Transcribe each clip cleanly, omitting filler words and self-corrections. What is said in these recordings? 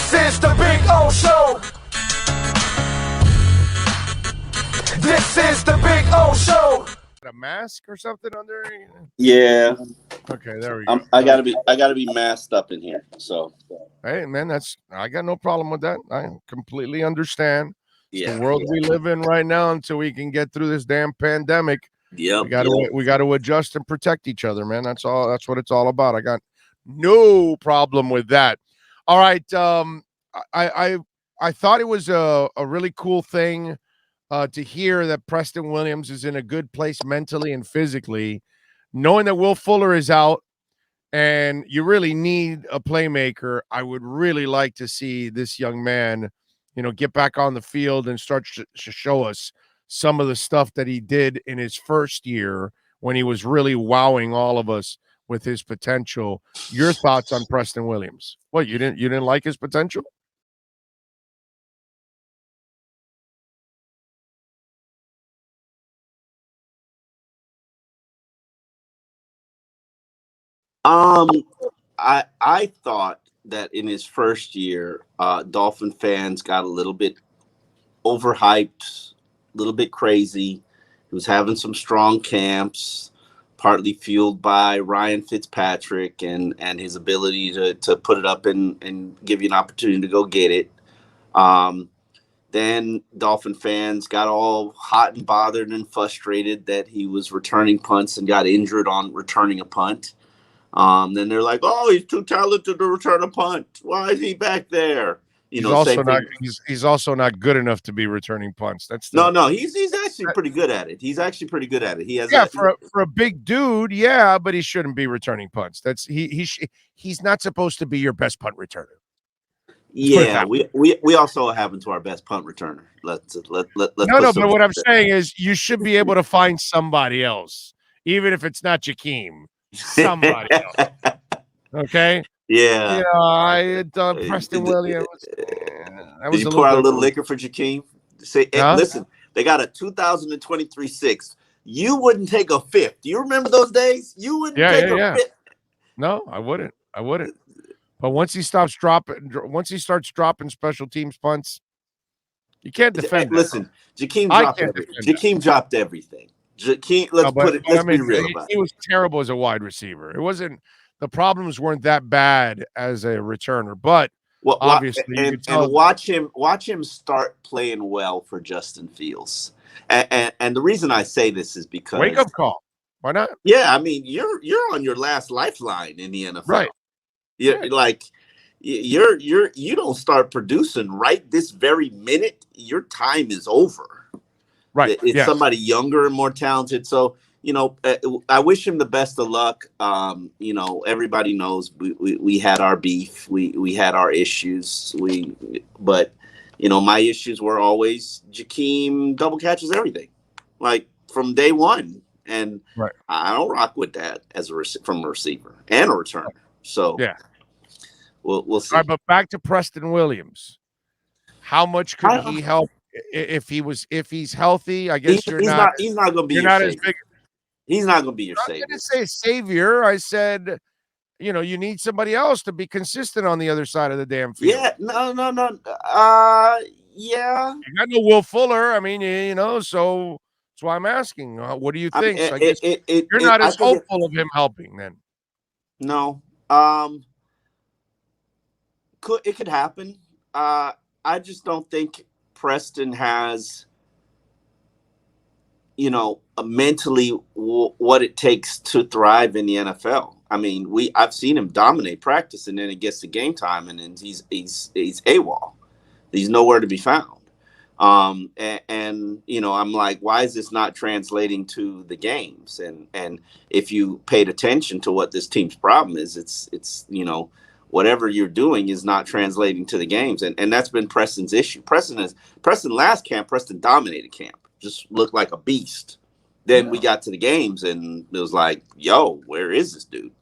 This is the Big O Show. This is the Big O Show. A mask or something under? Yeah. Okay, there we go. I gotta be masked up in here. So. Hey, man, I got no problem with that. I completely understand. It's the world we live in right now until we can get through this damn pandemic. Yeah, we got to adjust and protect each other, man. That's all. That's what it's all about. I got no problem with that. All right. I thought it was a really cool thing to hear that Preston Williams is in a good place mentally and physically, knowing that Will Fuller is out and you really need a playmaker. I would really like to see this young man, get back on the field and start to show us some of the stuff that he did in his first year when he was really wowing all of us with his potential. Your thoughts on Preston Williams? What, you didn't like his potential? I thought that in his first year, Dolphin fans got a little bit overhyped, a little bit crazy. He was having some strong camps, partly fueled by Ryan Fitzpatrick and his ability to put it up and give you an opportunity to go get it. Then Dolphin fans got all hot and bothered and frustrated that he was returning punts and got injured on returning a punt. Then they're like, "Oh, he's too talented to return a punt. Why is he back there?" He's also not good enough to be returning punts. No. He's actually pretty good at it. He's actually pretty good at it. He has for a big dude, but he shouldn't be returning punts. He's not supposed to be your best punt returner. Yeah, we also have him to our best punt returner. Let's but what I'm saying is you should be able to find somebody else, even if it's not Jakeem. Somebody else. Okay. Yeah. I had done Preston Williams. Did you pour out a little liquor for Jakeem? Say, hey, listen, they got a 2023 sixth. You wouldn't take a fifth. Do you remember those days? You wouldn't take a fifth. No, I wouldn't. But once he starts dropping special teams punts, you can't defend. Listen, Jakeem dropped everything. Jakeem, let's be real about it. He was terrible as a wide receiver. It wasn't. The problems weren't that bad as a returner, but obviously, watch him start playing well for Justin Fields. And the reason I say this is because wake up call. Why not? Yeah, I mean you're on your last lifeline in the NFL, right? You don't start producing right this very minute. Your time is over. Right. It's somebody younger and more talented. So. I wish him the best of luck. Everybody knows we had our beef. We had our issues. But my issues were always Jakeem double catches everything, like from day one. And I don't rock with that from a receiver and a returner. So we'll see. All right, but back to Preston Williams. How much could he help if he's healthy? I guess he's not going to be. You're not as big. He's not going to be your savior. I didn't say savior. I said, you need somebody else to be consistent on the other side of the damn field. Yeah, no. Yeah. You got no Will Fuller. I mean, so that's why I'm asking. What do you think? I guess you're not as hopeful of him helping then. No. It could happen. I just don't think Preston has mentally what it takes to thrive in the NFL. I mean, I've seen him dominate practice, and then it gets to game time, and then he's AWOL. He's nowhere to be found. I'm like, why is this not translating to the games? And if you paid attention to what this team's problem is, it's whatever you're doing is not translating to the games, and that's been Preston's issue. Preston last camp, Preston dominated camp. Just looked like a beast. Then we got to the games and it was like, yo, where is this dude?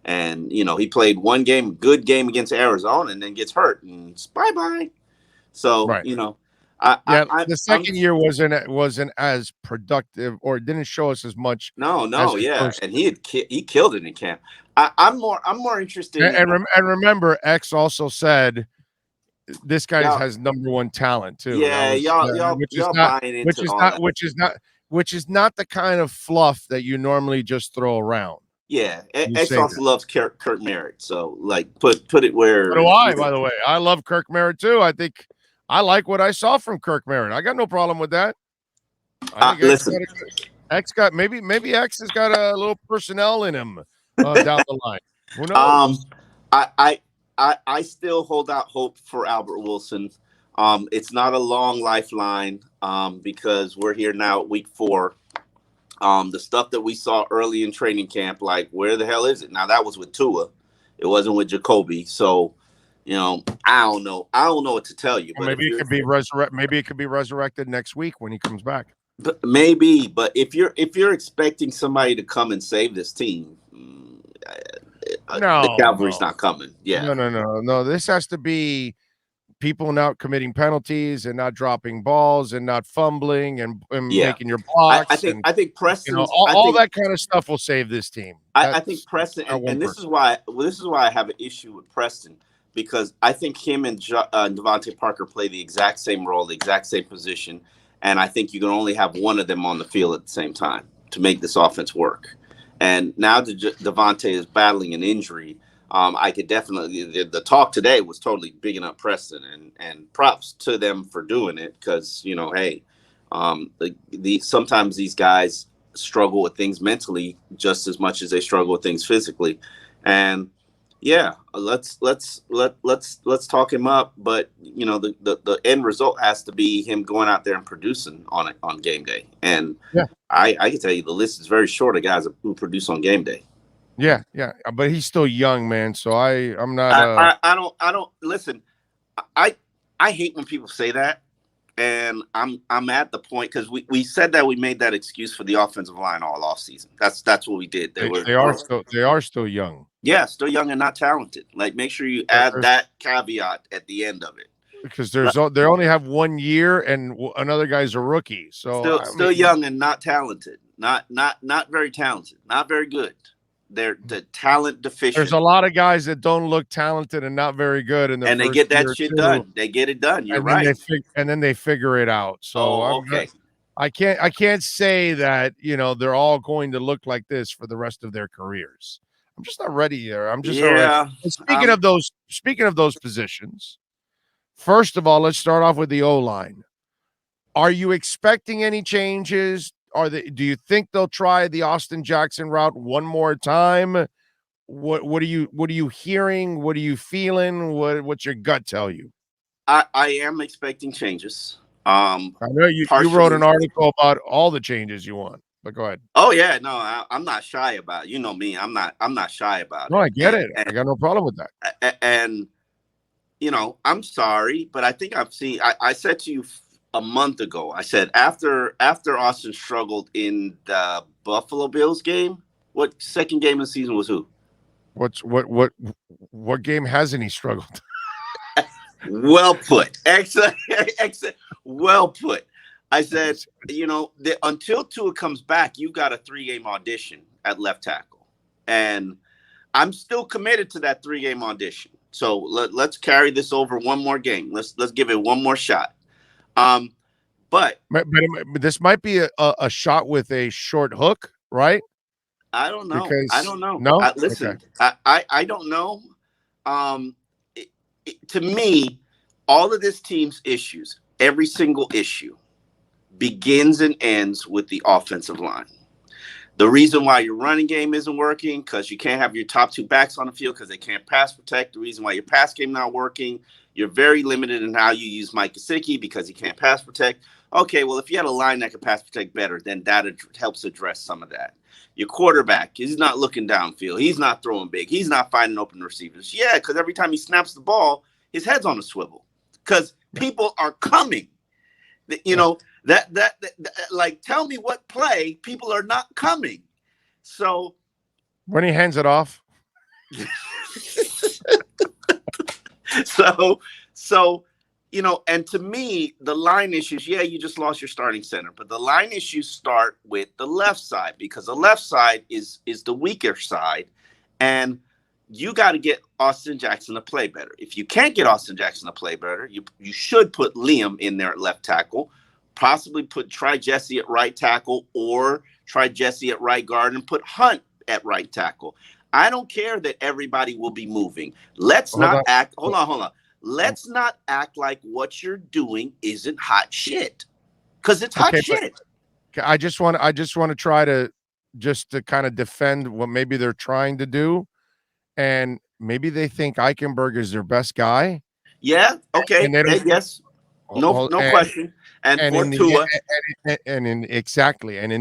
And, he played one good game against Arizona and then gets hurt and it's bye-bye. So, the second year wasn't as productive or didn't show us as much. No. And he killed it in camp. I'm more interested. And remember, X also said this guy Y'all, has number one talent too. yeah, y'all buying which into is all not that. which is not the kind of fluff that you normally just throw around. Yeah, You X say also that. loves Kirk Merritt, so like put it where. So do I, by the way. I love Kirk Merritt too. I think I like what I saw from Kirk Merritt. I got no problem with that. I think Listen, X got maybe X has got a little personnel in him down the line. Who knows? I still hold out hope for Albert Wilson. It's not a long lifeline because we're here now at week 4. The stuff that we saw early in training camp, like where the hell is it? Now that was with Tua. It wasn't with Jacoby. So, I don't know. I don't know what to tell you. Well, But maybe it could be resurrected next week when he comes back. Maybe, but if you're expecting somebody to come and save this team, the Cavalry's not coming. Yeah, No. This has to be people not committing penalties and not dropping balls and not fumbling and making your blocks. I think Preston, all that kind of stuff will save this team. I think Preston, and this is why I have an issue with Preston, because I think him and Devontae Parker play the exact same role, the exact same position. And I think you can only have one of them on the field at the same time to make this offense work. And now that Devontae is battling an injury, I could definitely the talk today was totally bigging up Preston, and props to them for doing it, because hey, sometimes these guys struggle with things mentally just as much as they struggle with things physically, and yeah, let's talk him up. But the end result has to be him going out there and producing on game day. And yeah, I can tell you the list is very short of guys who produce on game day. Yeah, but he's still young, man. So I'm not. I don't listen. I hate when people say that, and I'm at the point, because we said that we made that excuse for the offensive line all off season. That's what we did. They are still young. Yeah, still young and not talented. Like, make sure you add that caveat at the end of it, because they only have 1 year and another guy's a rookie. So still young and not talented. Not very talented. Not very good. They're the talent deficient. There's a lot of guys that don't look talented and not very good, and they get that shit done. They get it done. You're right. And then they figure it out. So okay. I can't say that they're all going to look like this for the rest of their careers. I'm just not ready here. I'm just not ready. Speaking of those positions, first of all, let's start off with the O-line. Are you expecting any changes? Do you think they'll try the Austin Jackson route one more time? What are you hearing? What are you feeling? What's your gut tell you? I am expecting changes. I know you wrote an article about all the changes you want, but go ahead. Oh yeah, no, I'm not shy about it. You know me, I'm not shy about it. No, I get it. I got no problem with that. And I'm sorry, but I think I said to you a month ago, I said after Austin struggled in the Buffalo Bills game, what second game of the season was who? What game hasn't he struggled? Well put. Excellent. Well put. I said, until Tua comes back, you got a 3-game audition at left tackle. And I'm still committed to that 3-game audition. So let's carry this over one more game. Let's give it one more shot. But this might be a shot with a short hook, right? I don't know. I don't know. No, listen. Okay. I don't know. To me, all of this team's issues, every single issue, begins and ends with the offensive line. The reason why your running game isn't working, because you can't have your top 2 backs on the field because they can't pass protect. The reason why your pass game not working, you're very limited in how you use Mike Gesicki because he can't pass protect. Okay, well, if you had a line that could pass protect better, then that helps address some of that. Your quarterback, he's not looking downfield. He's not throwing big. He's not finding open receivers. Yeah, because every time he snaps the ball, his head's on a swivel because people are coming. That like, tell me what play people are not coming. So when he hands it off. So and to me, the line issues, you just lost your starting center, but the line issues start with the left side, because the left side is the weaker side. And you got to get Austin Jackson to play better. If you can't get Austin Jackson to play better, you should put Liam in there at left tackle, possibly try Jesse at right tackle, or try Jesse at right guard and put Hunt at right tackle. I don't care that everybody will be moving. Let's not act. Hold on. Let's not act like what you're doing isn't hot shit, because it's hot shit. I just want to try to kind of defend what maybe they're trying to do, and maybe they think Eichenberg is their best guy. Yeah. Okay. And they don't, yes. No question. And for Tua, and in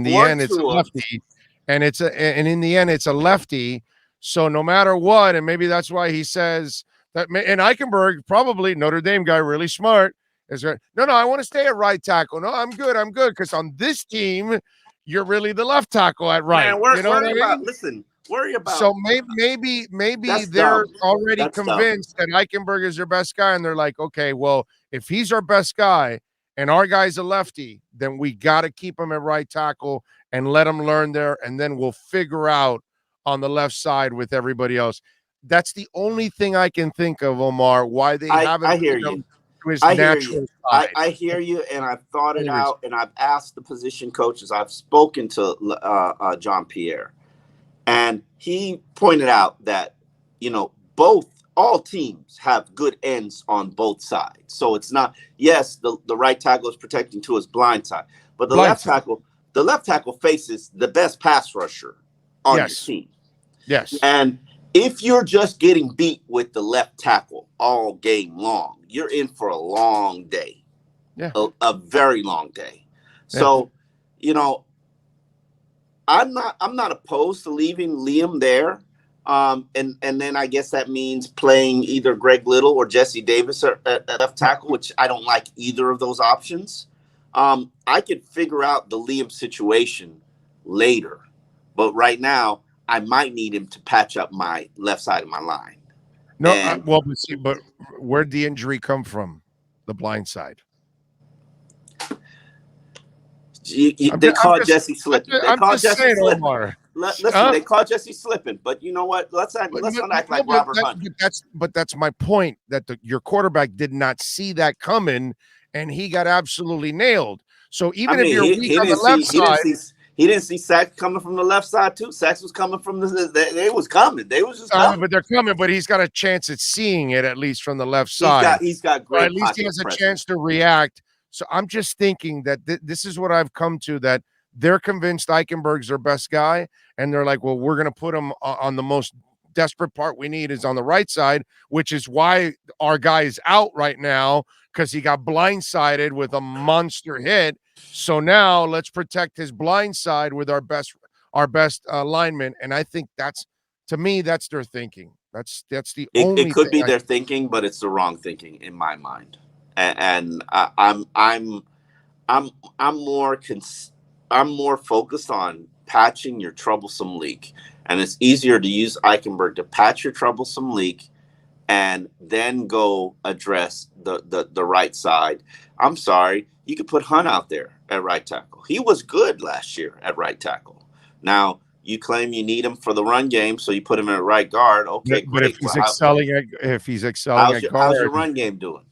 the end, it's a lefty, and in the end, it's a lefty. So no matter what, and maybe that's why he says that. And Eichenberg, probably Notre Dame guy, really smart, is right. No, I want to stay at right tackle. No, I'm good, because on this team, you're really the left tackle at right. Man, worry about. So maybe they're already convinced that Eichenberg is their best guy, and they're like, okay, well, if he's our best guy and our guy's a lefty, then we got to keep him at right tackle and let him learn there, and then we'll figure out on the left side with everybody else. That's the only thing I can think of, Omar, why they haven't. I hear you. I hear you, and I've thought it out, and I've asked the position coaches. I've spoken to John Pierre, and he pointed out that, all teams have good ends on both sides. So it's not, yes, the right tackle is protecting to his blind side, but the left tackle faces the best pass rusher on your team. Yes. And if you're just getting beat with the left tackle all game long, you're in for a long day. Yeah. A very long day. Yeah. So, I'm not opposed to leaving Liam there. And then I guess that means playing either Greg Little or Jesse Davis at left tackle, which I don't like either of those options. I could figure out the Liam situation later, but right now I might need him to patch up my left side of my line. No, but where'd the injury come from? The blind side. They caught Jesse slipping. Listen, they caught Jesse slipping, but you know what? Let's not act like Robert Hunt. But that's my point, that your quarterback did not see that coming, and he got absolutely nailed. So even if you're weak on the left side, he didn't see sacks coming from the left side too. Sacks was coming from they was coming. They was just coming. But they're coming. But he's got a chance at seeing it, at least from the left side. He's got great. Or at least he has a chance to react. So I'm just thinking that this is what I've come to, that they're convinced Eichenberg's their best guy, and they're like, well, we're going to put him on the most desperate part we need is on the right side, which is why our guy is out right now, because he got blindsided with a monster hit. So now let's protect his blind side with our best lineman. And I think to me, that's their thinking. That's the only. It could be their thinking, but it's the wrong thinking in my mind. And I'm more focused on patching your troublesome leak, and it's easier to use Eichenberg to patch your troublesome leak and then go address the right side. I'm sorry, you could put Hunt out there at right tackle. He was good last year at right tackle. Now you claim you need him for the run game, so you put him at right guard. Okay, but great. If he's excelling at guard, how's your run game doing?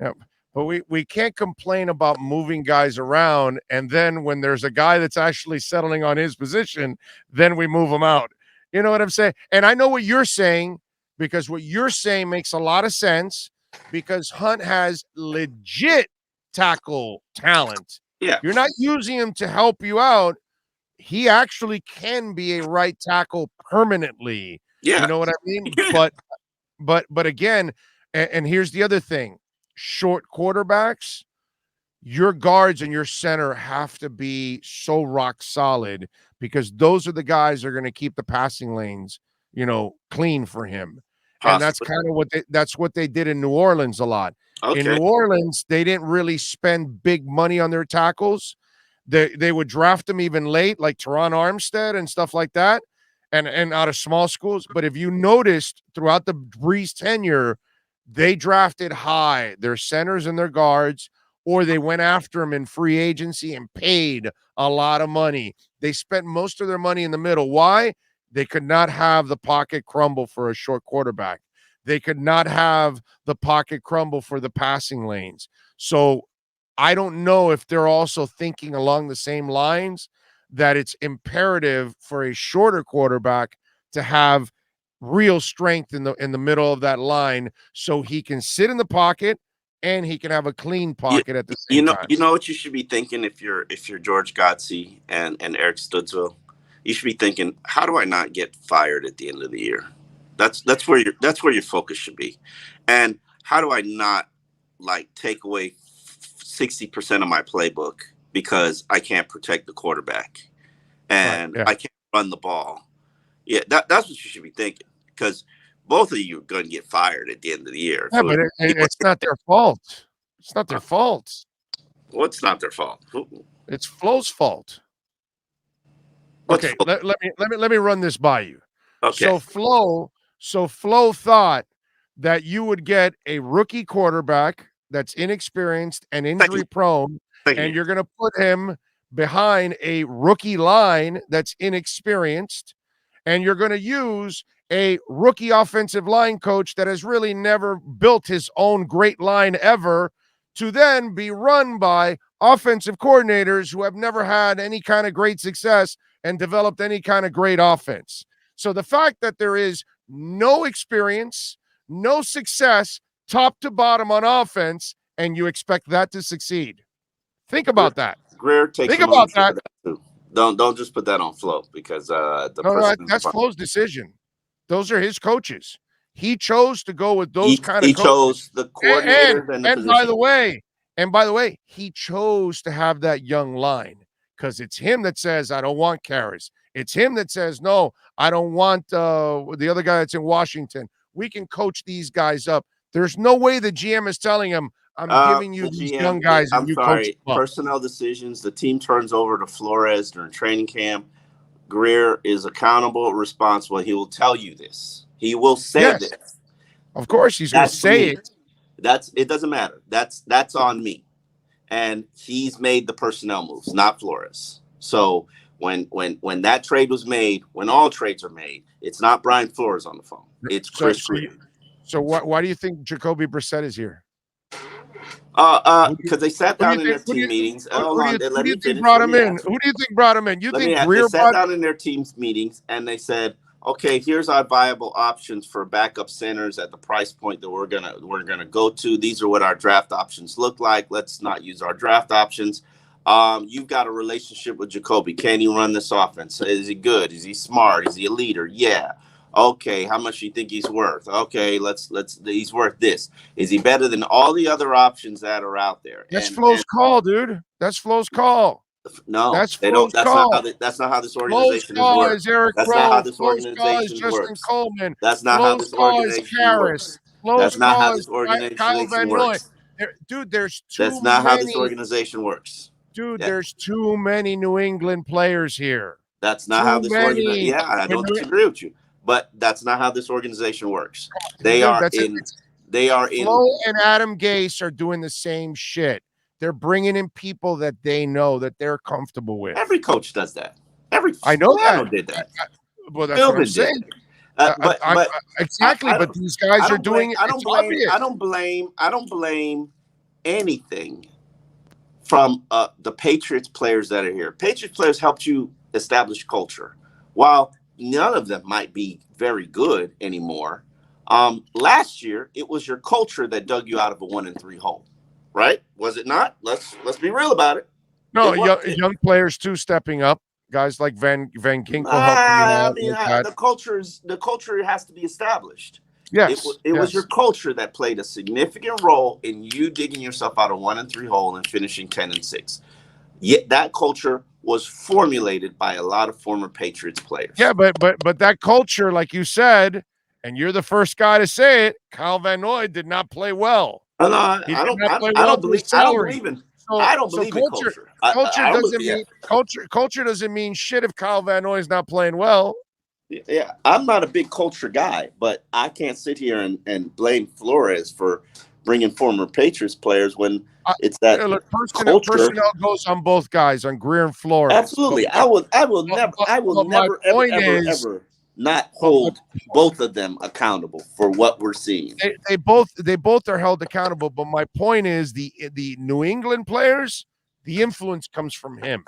Yeah. But we can't complain about moving guys around, and then when there's a guy that's actually settling on his position, then we move him out. You know what I'm saying? And I know what you're saying, because what you're saying makes a lot of sense, because Hunt has legit tackle talent. Yeah. You're not using him to help you out. He actually can be a right tackle permanently. Yeah. You know what I mean? Yeah. But again, and here's the other thing. Short quarterbacks, your guards and your center have to be so rock solid, because those are the guys that are going to keep the passing lanes, clean for him. Possibly. And that's kind of what they did in New Orleans a lot. Okay. In New Orleans, they didn't really spend big money on their tackles. They would draft them even late, like Teron Armstead and stuff like that, and out of small schools. But if you noticed throughout the Breeze tenure, they drafted high their centers and their guards, or they went after them in free agency and paid a lot of money. They spent most of their money in the middle. Why? They could not have the pocket crumble for a short quarterback. They could not have the pocket crumble for the passing lanes. So I don't know if they're also thinking along the same lines that it's imperative for a shorter quarterback to have real strength in the middle of that line so he can sit in the pocket and he can have a clean pocket at the same time. You know what you should be thinking if you're George Godsey and Eric Studzville? You should be thinking, how do I not get fired at the end of the year? That's where your focus should be. And how do I not like take away 60% of my playbook because I can't protect the quarterback and I can't run the ball? Yeah, that's what you should be thinking, because both of you are going to get fired at the end of the year. Yeah, so but it's not their fault. It's not their fault. What's not their fault? It's Flo's fault. Okay, let me run this by you. Okay. So Flo thought that you would get a rookie quarterback that's inexperienced and injury prone, and you're going to put him behind a rookie line that's inexperienced, and you're going to use a rookie offensive line coach that has really never built his own great line ever to then be run by offensive coordinators who have never had any kind of great success and developed any kind of great offense. So the fact that there is no experience, no success, top to bottom on offense, and you expect that to succeed. Think about that. Greer takes Think about that. Too. Don't just put that on Flo, because that's Flo's decision. Those are his coaches. He chose to go with those kind of coaches. He chose the coordinator and by the way, he chose to have that young line because it's him that says, I don't want Karras. It's him that says, no, I don't want the other guy that's in Washington. We can coach these guys up. There's no way the GM is telling him, I'm giving you these young guys. I'm sorry. Personnel decisions. The team turns over to Flores during training camp. Greer is accountable, responsible. He will tell you this. He will say this. Of course, he's going to say it. It doesn't matter. That's on me. And he's made the personnel moves, not Flores. So when that trade was made, when all trades are made, it's not Brian Flores on the phone. It's Chris Greer. So why do you think Jacoby Brissett is here? Because they sat down in their team meetings. Who do you think brought him in? You think Greer they sat down in their team's meetings and they said, okay, here's our viable options for backup centers at the price point that we're gonna go to. These are what our draft options look like. Let's not use our draft options. You've got a relationship with Jacoby. Can he run this offense? Is he good? Is he smart? Is he a leader? Yeah. Okay, how much do you think he's worth? Okay, let's he's worth this. Is he better than all the other options that are out there? That's Flo's call, dude. That's Flo's call. No, that's Flo's call. That's not how this organization is Eric That's Rowe. not how this Flo's organization call is works. Justin Coleman. That's not how this organization works. That's not how this organization works. Dude, there's That's not how this organization works. Dude, there's too many New England players here. That's not how this organization. Yeah, I don't disagree with you. But that's not how this organization works. They are in. Flo and Adam Gase are doing the same shit. They're bringing in people that they know that they're comfortable with. Every coach does that. I know that. Did that. Well, that's what I'm saying. But these guys are doing it. I don't blame anything from the Patriots players that are here. Patriots players helped you establish culture. While none of them might be very good anymore. Last year, it was your culture that dug you out of a 1-3 hole, right? Was it not? Let's be real about it. No, young players too stepping up. Guys like Van Ginkel helping you out. The culture has to be established. Yes, it was your culture that played a significant role in you digging yourself out of 1-3 hole and finishing 10-6. Yet that culture was formulated by a lot of former Patriots players. Yeah, but that culture, like you said, and you're the first guy to say it, Kyle Van Noy did not play well. I don't believe in culture. Culture doesn't mean shit if Kyle Van Noy is not playing well. Yeah, I'm not a big culture guy, but I can't sit here and blame Flores for bringing former Patriots players when it's that personnel goes on both guys, on Greer and Flores. Absolutely, I will never. not hold both of them accountable for what we're seeing. They both are held accountable. But my point is the New England players, the influence comes from him.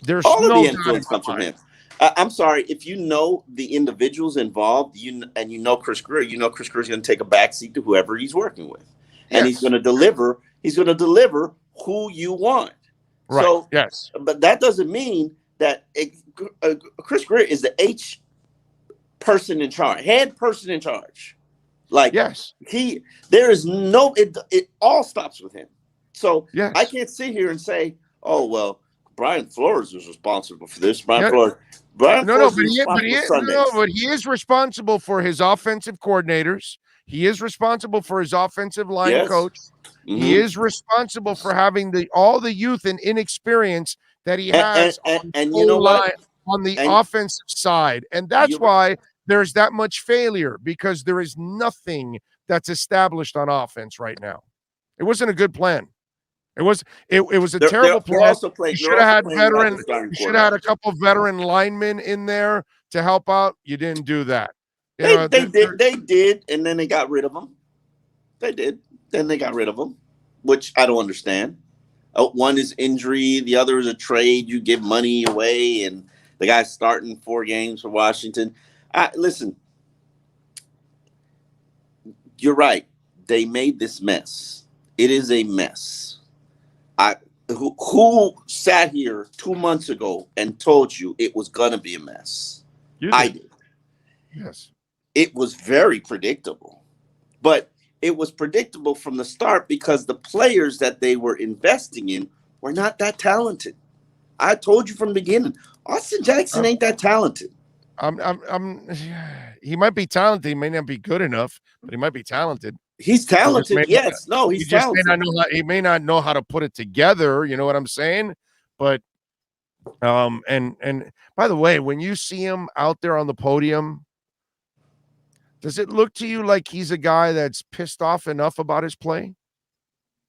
There's All of no the influence comes from him. I'm sorry, if you know the individuals involved, you know Chris Greer, Chris Greer's going to take a backseat to whoever he's working with, and he's going to deliver. He's going to deliver who you want. Right. So, yes, but that doesn't mean that Chris Greer is the person in charge, head person in charge. Like, yes, there is no. It all stops with him. So yes. I can't sit here and say, oh well, Brian Flores was responsible for this. Brian Flores but he is responsible for his offensive coordinators. He is responsible for his offensive line coach. Mm-hmm. He is responsible for having all the youth and inexperience that he has and you know what? On the offensive side. And that's why there's that much failure, because there is nothing that's established on offense right now. It wasn't a good plan. It was a terrible plan. You should have had a couple of veteran linemen in there to help out. You didn't do that. They did, and then they got rid of them. They did. Then they got rid of them, which I don't understand. One is injury, the other is a trade. You give money away, and the guy's starting 4 games for Washington. Listen, you're right. They made this mess. It is a mess. Who sat here 2 months ago and told you it was going to be a mess? I did. Yes. It was very predictable. But it was predictable from the start because the players that they were investing in were not that talented. I told you from the beginning, Austin Jackson ain't that talented. He might be talented. He may not be good enough, but he might be talented. He's talented. Yes. No, he's talented. He may not know how to put it together. You know what I'm saying? But, and by the way, when you see him out there on the podium, does it look to you like he's a guy that's pissed off enough about his play?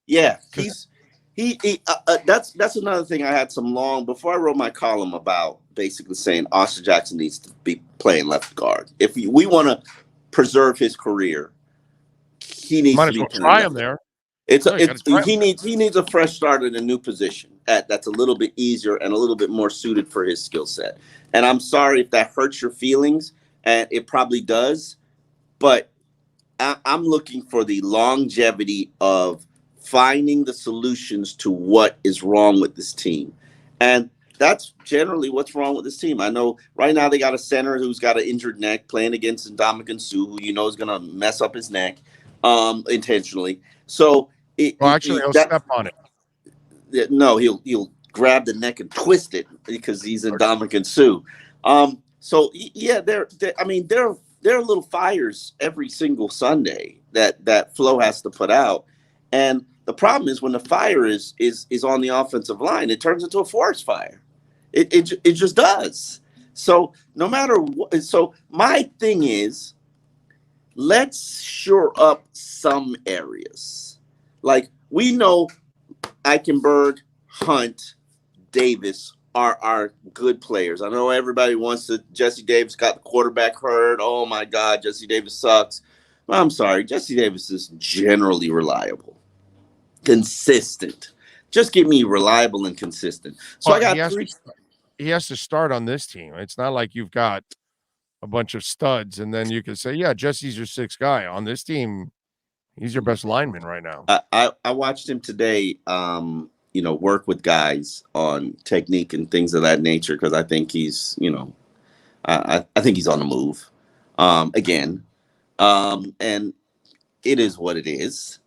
Yeah, that's another thing I had before I wrote my column about basically saying Austin Jackson needs to be playing left guard. If we want to preserve his career, he needs to be try him there. He needs a fresh start in a new position that's a little bit easier and a little bit more suited for his skill set. And I'm sorry if that hurts your feelings, and it probably does, but I'm looking for the longevity of finding the solutions to what is wrong with this team. And that's generally what's wrong with this team. I know right now they got a center who's got an injured neck playing against Ndamukong Suh, who is going to mess up his neck intentionally. So he'll step on it. No, he'll grab the neck and twist it because he's Ndamukong Suh. So yeah, there are little fires every single Sunday that Flo has to put out. And the problem is when the fire is on the offensive line, it turns into a forest fire. It just does. So no matter what, so my thing is, let's shore up some areas. Like, we know Eichenberg, Hunt, Davis are good players. I know everybody wants to. Jesse Davis got the quarterback hurt. Oh my God, Jesse Davis sucks. Well, I'm sorry, Jesse Davis is generally reliable, consistent. Just give me reliable and consistent. So I got he has to start on this team. It's not like you've got a bunch of studs and then you can say, yeah, Jesse's your 6th guy on this team. He's your best lineman right now. I watched him today. Work with guys on technique and things of that nature, because I think he's, I think he's on the move again. And it is what it is.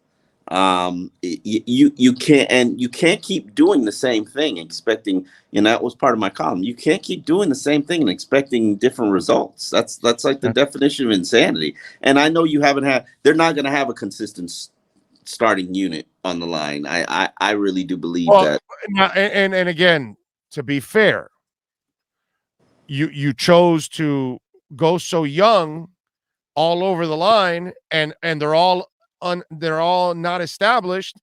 You can't keep doing the same thing expecting, that was part of my column. You can't keep doing the same thing and expecting different results. That's like the definition of insanity. And I know they're not going to have a consistent starting unit on the line. I really do believe that. And again, to be fair, you chose to go so young all over the line, and they're all not established.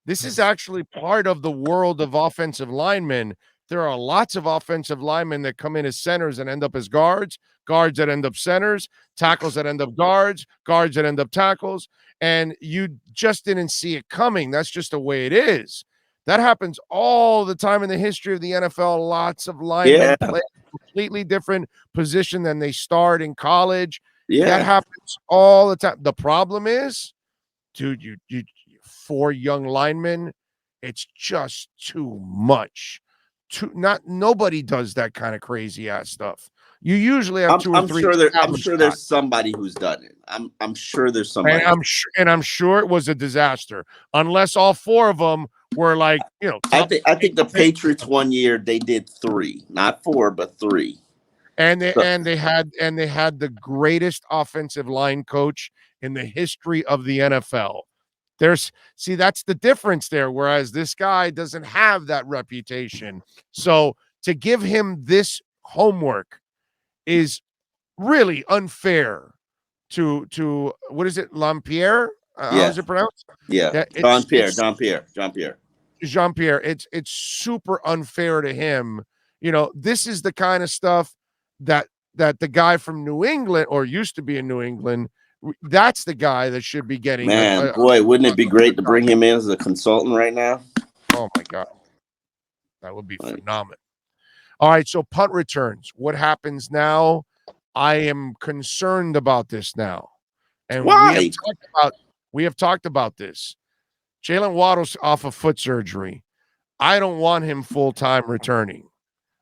This is actually part of the world of offensive linemen. There are lots of offensive linemen that come in as centers and end up as guards, guards that end up centers, tackles that end up guards, guards that end up tackles, and you just didn't see it coming. That's just the way it is. That happens all the time in the history of the NFL. Lots of linemen play a completely different position than they start in college. That happens all the time. The problem is, dude, you 4 young linemen, it's just too much. Nobody does that kind of crazy ass stuff. You usually have 2 or 3. I'm sure there's somebody who's done it. I'm sure there's somebody. And I'm sure it was a disaster. Unless all 4 of them were like, I think the Patriots one year they did 3, not 4, but 3. And they had the greatest offensive line coach in the history of the NFL. That's the difference there. Whereas this guy doesn't have that reputation. So to give him this homework is really unfair to what is it, Lampierre? How is it pronounced? Yeah, Jean-Pierre. It's super unfair to him. This is the kind of stuff that the guy from New England, or used to be in New England, that's the guy that should be getting. Man, wouldn't it be great to bring him in as a consultant right now? Oh my God, that would be phenomenal. All right, so punt returns. What happens now? I am concerned about this now, and why? We have talked about this. Jalen Waddle's off of foot surgery. I don't want him full-time returning.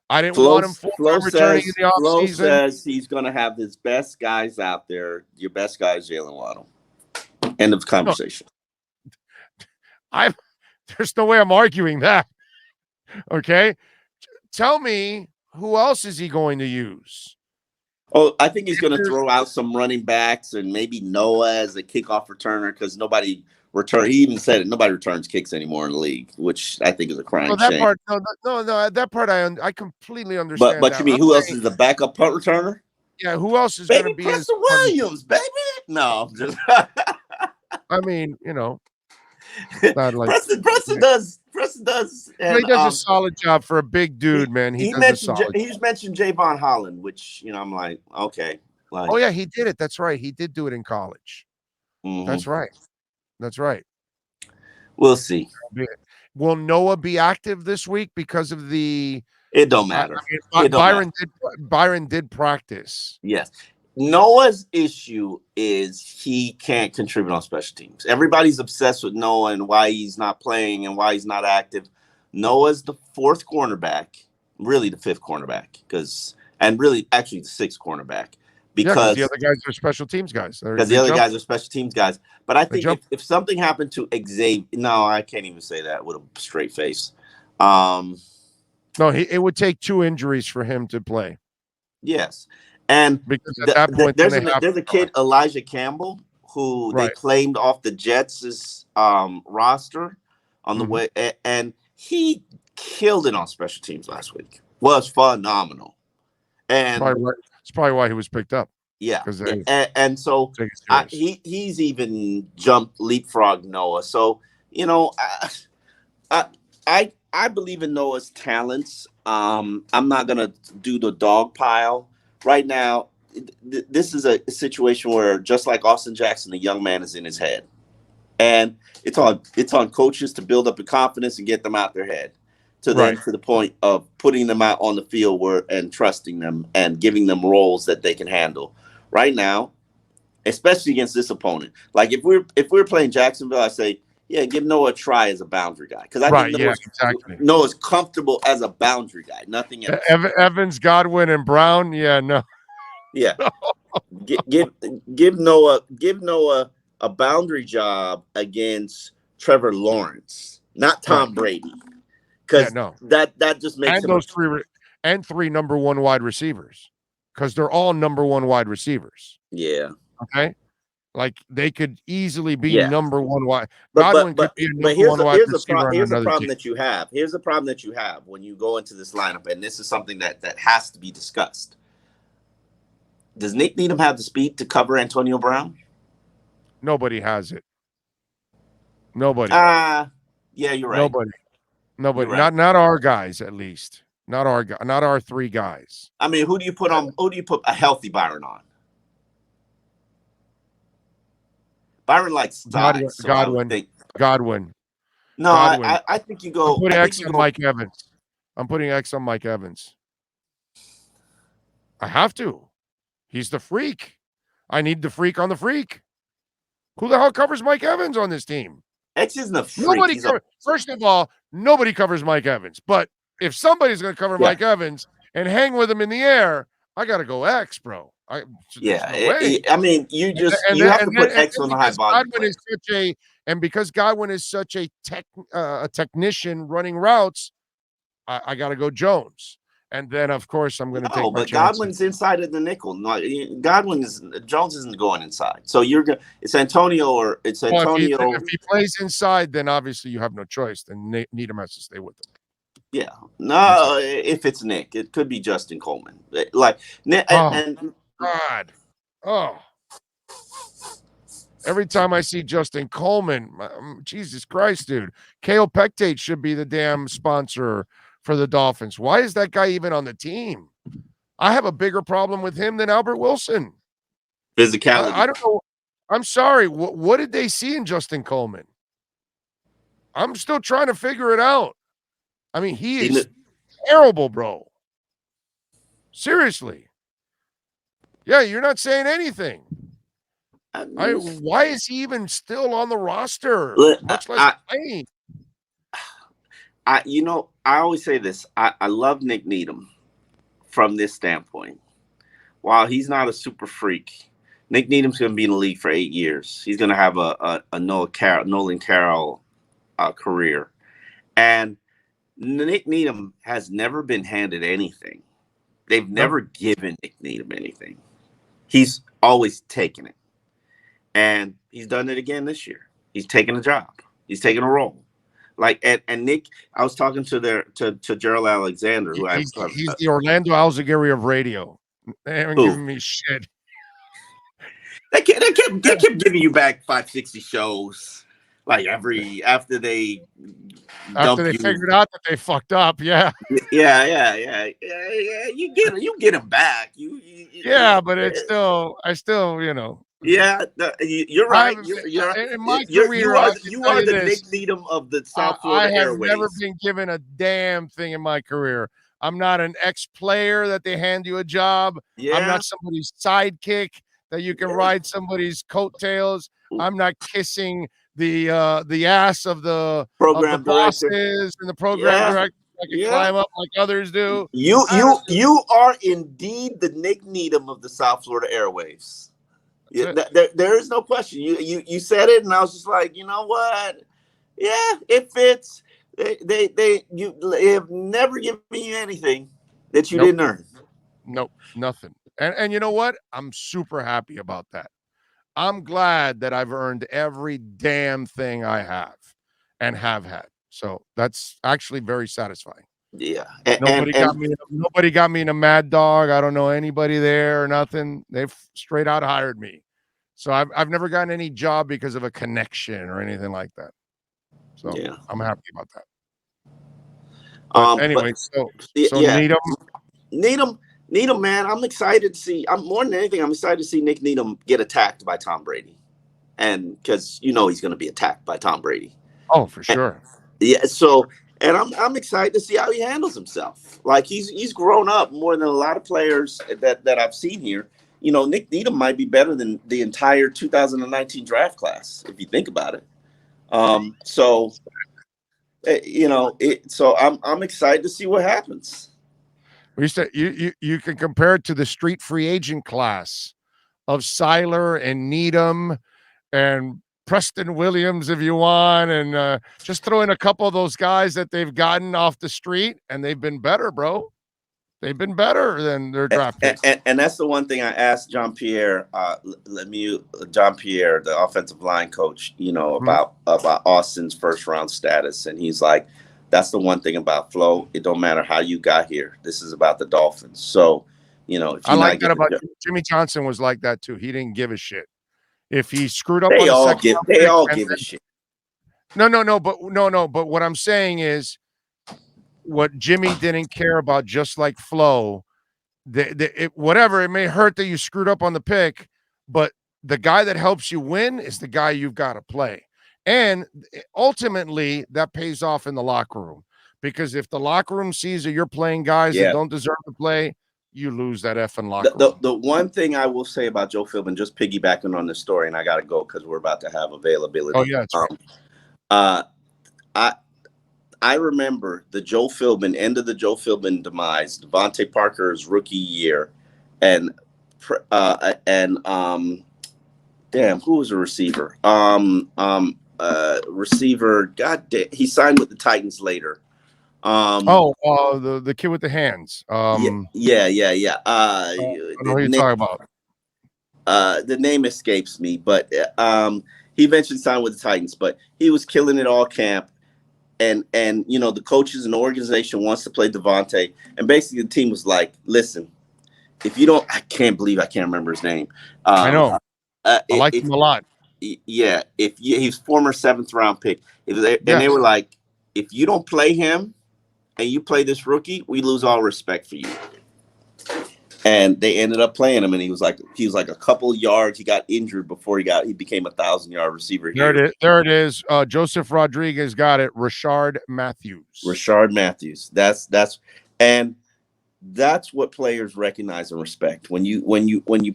I didn't want him full-time returning in the offseason. Flo says he's going to have his best guys out there. Your best guy is Jalen Waddle. End of conversation. There's no way I'm arguing that. Okay? Tell me, who else is he going to use? Oh, I think he's going to throw out some running backs and maybe Noah as a kickoff returner because nobody return. He even said it. Nobody returns kicks anymore in the league, which I think is a crying shame. That part I completely understand. But you mean who else is the backup punt returner? Yeah, who else is going to be Preston Williams, baby? No, just I mean, not like Preston does. And, he does a solid job for a big dude, man. He's mentioned Javon Holland, which I'm like, okay. Like, oh yeah, he did it. That's right. He did do it in college. Mm-hmm. That's right. We'll see. Will Noah be active this week because of the? It don't matter. Byron did practice. Yes. Noah's issue is he can't contribute on special teams. Everybody's obsessed with Noah and why he's not playing and why he's not active. Noah's the 4th cornerback, really the 5th cornerback, actually the 6th cornerback. Because the other guys are special teams guys. Because the other guys are special teams guys. But I think if something happened to Xavier, no, I can't even say that with a straight face. No, it would take 2 injuries for him to play. Yes. And because at that point, there's a kid, Elijah Campbell, who they claimed off the Jets' roster on the way, and he killed it on special teams last week. Was phenomenal. And it's probably why he was picked up. Yeah, and so he's even leapfrog Noah. So I believe in Noah's talents. I'm not gonna do the dog pile. Right now, this is a situation where, just like Austin Jackson, the young man is in his head, and it's on coaches to build up the confidence and get them out their head, to the point of putting them out on the field and trusting them and giving them roles that they can handle. Right now, especially against this opponent, like if we're playing Jacksonville, I say, yeah, give Noah a try as a boundary guy, because I think Noah's comfortable as a boundary guy, nothing else. Evans, Godwin, and Brown. Yeah, no. Yeah, give Noah a boundary job against Trevor Lawrence, not Tom Brady, because that just makes him those 3 number 1 wide receivers, because they're all number 1 wide receivers. Yeah. Okay. Like they could easily be number 1 wide. But here's the problem that you have. Here's the problem that you have when you go into this lineup, and this is something that has to be discussed. Does Nick Needham have the speed to cover Antonio Brown? Nobody has it. Nobody. Yeah, you're right. Nobody. Right. Not our guys, at least. not our three guys. I mean, who do you put on? Who do you put a healthy Byron on? Byron likes size, so I would think Godwin. No, Godwin. I think you go. I'm putting I think X you on go. Mike Evans. I'm putting X on Mike Evans. I have to. He's the freak. I need the freak on the freak. Who the hell covers Mike Evans on this team? X isn't a freak. First of all, nobody covers Mike Evans. But if somebody's going to cover Mike Evans and hang with him in the air, I got to go X, bro. I mean, you have to put X on the high volume. Because Godwin is such a technician running routes, I got to go Jones. And then, of course, I'm going to take my chances. Godwin's inside of the nickel. Jones isn't going inside. So it's Antonio or it's Antonio. If he plays inside, then obviously you have no choice. Then Needham has to stay with him. Yeah. No, if it's Nick, it could be Justin Coleman. Like Nick and God. Oh. Every time I see Justin Coleman, Jesus Christ, dude. Kale Pectate should be the damn sponsor for the Dolphins. Why is that guy even on the team? I have a bigger problem with him than Albert Wilson. Physicality. I don't know. I'm sorry. What did they see in Justin Coleman? I'm still trying to figure it out. I mean, he is terrible, bro. Seriously. Yeah, you're not saying anything. Why is he even still on the roster? Much less playing. I always say this. I love Nick Needham from this standpoint. While he's not a super freak, Nick Needham's going to be in the league for 8 years. He's going to have a Nolan Carroll career. And Nick Needham has never been handed anything. They've never given Nick Needham anything. He's always taken it. And he's done it again this year. He's taken a job. He's taken a role. Like and Nick, I was talking to Gerald Alexander, who he's the Orlando Alzugaray of radio. They haven't given me shit. They kept giving you back 560 shows, like after they figured out that they fucked up. Yeah. Yeah. You get them back. But it's still, Yeah, you're right. In my career, you are the Nick Needham of the South Florida Airways. I have never been given a damn thing in my career. I'm not an ex-player that they hand you a job. Yeah. I'm not somebody's sidekick that you can ride somebody's coattails. I'm not kissing the ass of the bosses and the program director. I can climb up like others do. You are indeed the Nick Needham of the South Florida Airwaves. Yeah, there is no question. You said it, and I was just like, you know what? Yeah, it fits. They have never given you anything that you didn't earn. Nope, nothing. And you know what? I'm super happy about that. I'm glad that I've earned every damn thing I have and have had. So that's actually very satisfying. Yeah. Nobody got me in a mad dog. I don't know anybody there or nothing. They've straight out hired me. So I've never gotten any job because of a connection or anything like that. So I'm happy about that. Needham, man, I'm excited to see. More than anything, I'm excited to see Nick Needham get attacked by Tom Brady, and because he's going to be attacked by Tom Brady. Oh, for sure. So I'm excited to see how he handles himself. Like he's grown up more than a lot of players that I've seen here. Nick Needham might be better than the entire 2019 draft class if you think about it. So I'm excited to see what happens. You can compare it to the street free agent class of Seiler and Needham and Preston Williams if you want, and just throw in a couple of those guys that they've gotten off the street, and they've been better, bro. They've been better than their draft picks. And that's the one thing I asked Jean-Pierre, Jean-Pierre, the offensive line coach, about Austin's first round status, and he's like, that's the one thing about Flo. It don't matter how you got here. This is about the Dolphins. So, if I like that about Jimmy Johnson was like that too. He didn't give a shit. If he screwed up, they all give a shit. No. But what I'm saying is, what Jimmy didn't care about, just like Flo, whatever, it may hurt that you screwed up on the pick, but the guy that helps you win is the guy you've got to play. And ultimately, that pays off in the locker room, because if the locker room sees that you're playing guys that don't deserve to play, you lose that effing locker room. The one thing I will say about Joe Philbin, just piggybacking on this story, and I got to go because we're about to have availability. Oh, yeah, that's right. I remember the Joe Philbin, end of the Joe Philbin demise, Devontae Parker's rookie year, and damn, who was a receiver? Receiver, God damn, he signed with the Titans later. The kid with the hands. Yeah. I know who you're talking about. The name escapes me, but he eventually signed with the Titans, but he was killing it all camp. And you know, the coaches and the organization wants to play Devontae, and basically the team was like, listen, if you don't, I can't believe I can't remember his name. I know. I like him a lot. Yeah, he's former 7th round pick. And they were like, if you don't play him and you play this rookie, we lose all respect for you. And they ended up playing him, and he was like a couple yards. He got injured before he became a 1,000-yard receiver. There it is. Joseph Rodriguez got it. Rashard Matthews. That's what players recognize and respect. When you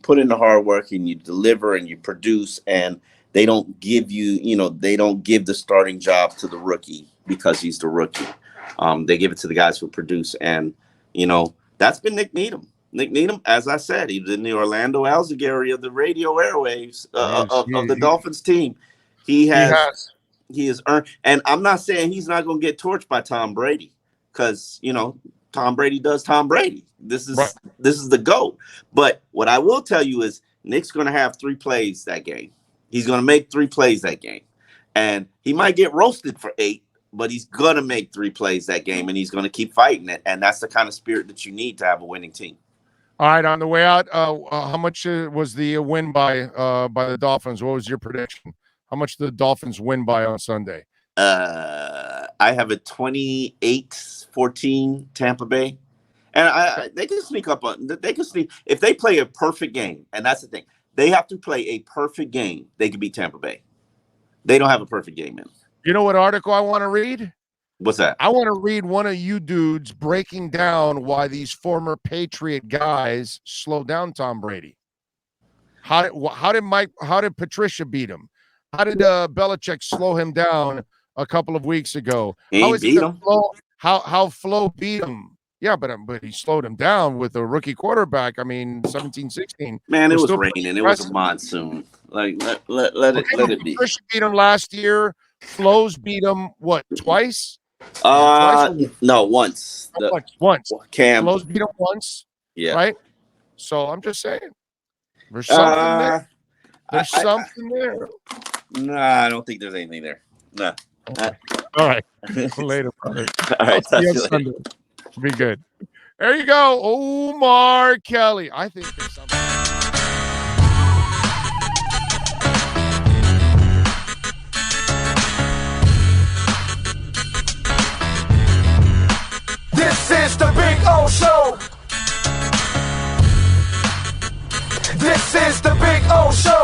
put in the hard work and you deliver and you produce, and they don't give the starting job to the rookie because he's the rookie. They give it to the guys who produce, and that's been Nick Needham. Nick Needham, as I said, he was in the Orlando Alzugaray of the radio airwaves of the Dolphins team. He has earned, and I'm not saying he's not going to get torched by Tom Brady, because Tom Brady does Tom Brady. This is the GOAT. But what I will tell you is Nick's going to have 3 plays that game. He's going to make 3 plays that game, and he might get roasted for 8. But he's going to make 3 plays that game, and he's going to keep fighting it. And that's the kind of spirit that you need to have a winning team. All right, on the way out, how much was the win by the Dolphins? What was your prediction? How much did the Dolphins win by on Sunday? I have a 28-14 Tampa Bay. And they can sneak up on. They can sneak if they play a perfect game, and that's the thing. They have to play a perfect game. They can beat Tampa Bay. They don't have a perfect game in. You know what article I want to read? What's that? I want to read one of you dudes breaking down why these former Patriot guys slowed down Tom Brady. How did Patricia beat him? How did Belichick slow him down a couple of weeks ago? How Flo beat him? Yeah, but he slowed him down with a rookie quarterback. I mean, 17-16. Man, it was raining. It was a monsoon. Like let it be. Patricia beat him last year. Flo's beat him twice? No, once. Once. Cam. Flo's beat him once. Yeah. Right? So I'm just saying. There's something there. There's something there. Nah, I don't think there's anything there. Nah. All right. Later, brother. All right. See you Sunday. Be good. There you go. Omar Kelly. I think there's something. This is the Big O Show. This is the Big O Show.